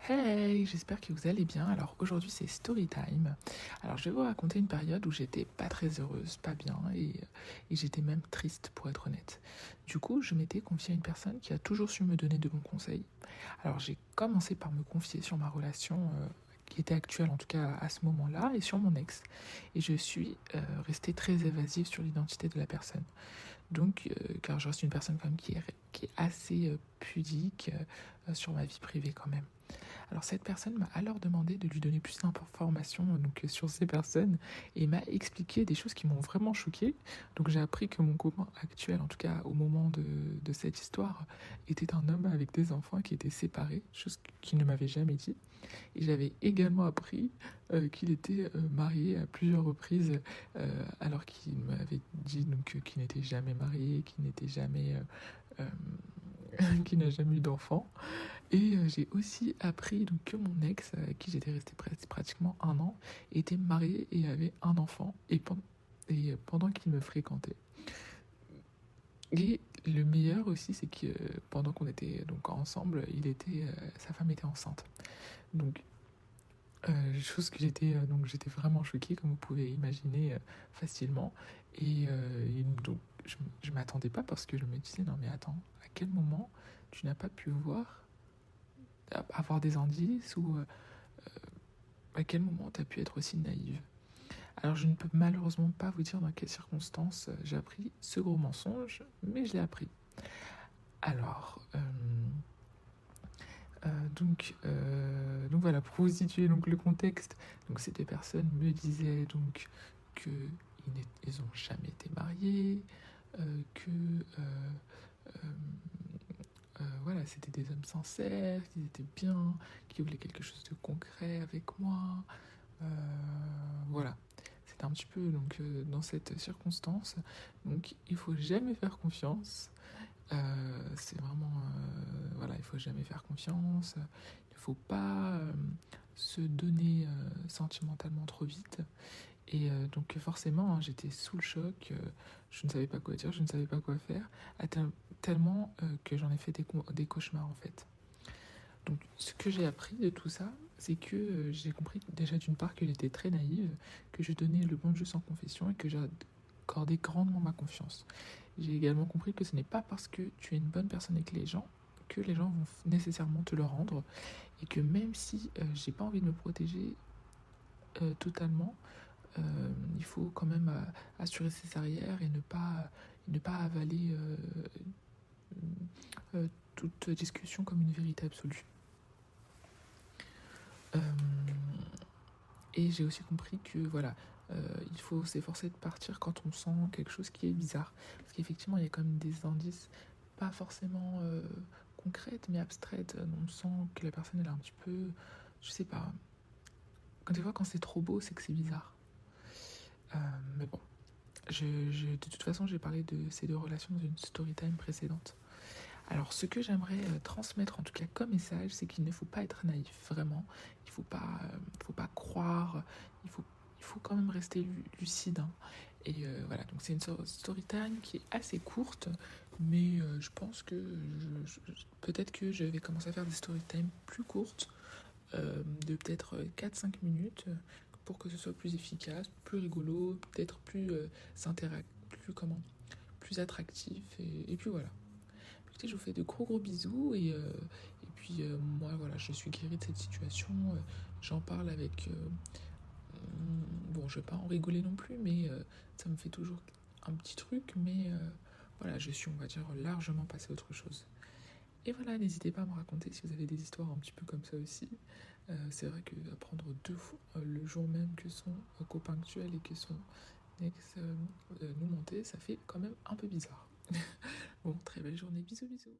Hey, j'espère que vous allez bien. Alors aujourd'hui c'est story time. Alors je vais vous raconter une période où j'étais pas très heureuse, pas bien et j'étais même triste pour être honnête. Du coup je m'étais confiée à une personne qui a toujours su me donner de bons conseils. Alors j'ai commencé par me confier sur ma relation qui était actuelle en tout cas à ce moment-là et sur mon ex. Et je suis restée très évasive sur l'identité de la personne. Donc, car je reste une personne quand même qui est assez pudique sur ma vie privée quand même. Alors cette personne m'a alors demandé de lui donner plus d'informations sur ces personnes et m'a expliqué des choses qui m'ont vraiment choquée. Donc j'ai appris que mon copain actuel, en tout cas au moment de cette histoire, était un homme avec des enfants qui étaient séparés, chose qu'il ne m'avait jamais dit. Et j'avais également appris qu'il était marié à plusieurs reprises, alors qu'il m'avait dit qu'il n'était jamais marié, qu'il n'était jamais, qu'il n'a jamais eu d'enfant. Et j'ai aussi appris que mon ex, avec qui j'étais restée pratiquement un an, était marié et avait un enfant, et pendant qu'il me fréquentait. Et le meilleur aussi, c'est que pendant qu'on était donc ensemble, sa femme était enceinte. Donc, chose que j'étais vraiment choquée, comme vous pouvez imaginer facilement. Et donc, je m'attendais pas parce que je me disais, non mais attends, à quel moment tu n'as pas pu voir, avoir des indices ou à quel moment tu as pu être aussi naïve? Alors je ne peux malheureusement pas vous dire dans quelles circonstances j'ai appris ce gros mensonge, mais je l'ai appris. Alors, donc voilà, pour vous situer donc le contexte, donc ces deux personnes me disaient donc que ils ont jamais été mariés, que voilà, c'était des hommes sincères, qu'ils étaient bien, qu'ils voulaient quelque chose de concret avec moi. Euh, voilà, c'était un petit peu dans cette circonstance. Donc il faut jamais faire confiance. C'est vraiment voilà, il faut jamais faire confiance. Il ne faut pas se donner sentimentalement trop vite. Et donc forcément, hein, j'étais sous le choc. Je ne savais pas quoi dire, je ne savais pas quoi faire, tellement que j'en ai fait des cauchemars en fait. Donc, ce que j'ai appris de tout ça, c'est que j'ai compris déjà d'une part qu'elle était très naïve, que je donnais le bon Dieu sans confession et que j'accordais grandement ma confiance. J'ai également compris que ce n'est pas parce que tu es une bonne personne avec les gens que les gens vont nécessairement te le rendre et que même si j'ai pas envie de me protéger totalement, il faut quand même assurer ses arrières et ne pas avaler toute discussion comme une vérité absolue. Euh, Et j'ai aussi compris que voilà, il faut s'efforcer de partir quand on sent quelque chose qui est bizarre. Parce qu'effectivement, il y a quand même des indices, pas forcément concrètes, mais abstraites. On sent que la personne, elle est un petit peu, je sais pas, quand des fois, quand c'est trop beau, c'est que c'est bizarre. Euh, mais bon, de toute façon, j'ai parlé de ces deux relations dans une story time précédente. Alors, ce que j'aimerais transmettre, en tout cas comme message, c'est qu'il ne faut pas être naïf, vraiment. Faut pas croire. Il faut, il faut quand même rester lucide, hein. Et voilà, donc c'est une story time qui est assez courte, mais je pense que peut-être que je vais commencer à faire des story time plus courtes, de peut-être 4-5 minutes, pour que ce soit plus efficace, plus rigolo, peut-être plus comment, plus attractif, et puis voilà. Écoutez, je vous fais de gros bisous et puis moi voilà, je suis guérie de cette situation. J'en parle avec bon, je vais pas en rigoler non plus, mais ça me fait toujours un petit truc, mais voilà, je suis, on va dire, largement passée à autre chose. Et voilà, n'hésitez pas à me raconter si vous avez des histoires un petit peu comme ça aussi. C'est vrai que apprendre deux fois le jour même que son copain actuel et que son ex nous mentait, ça fait quand même un peu bizarre. Bon, très belle journée, bisous bisous.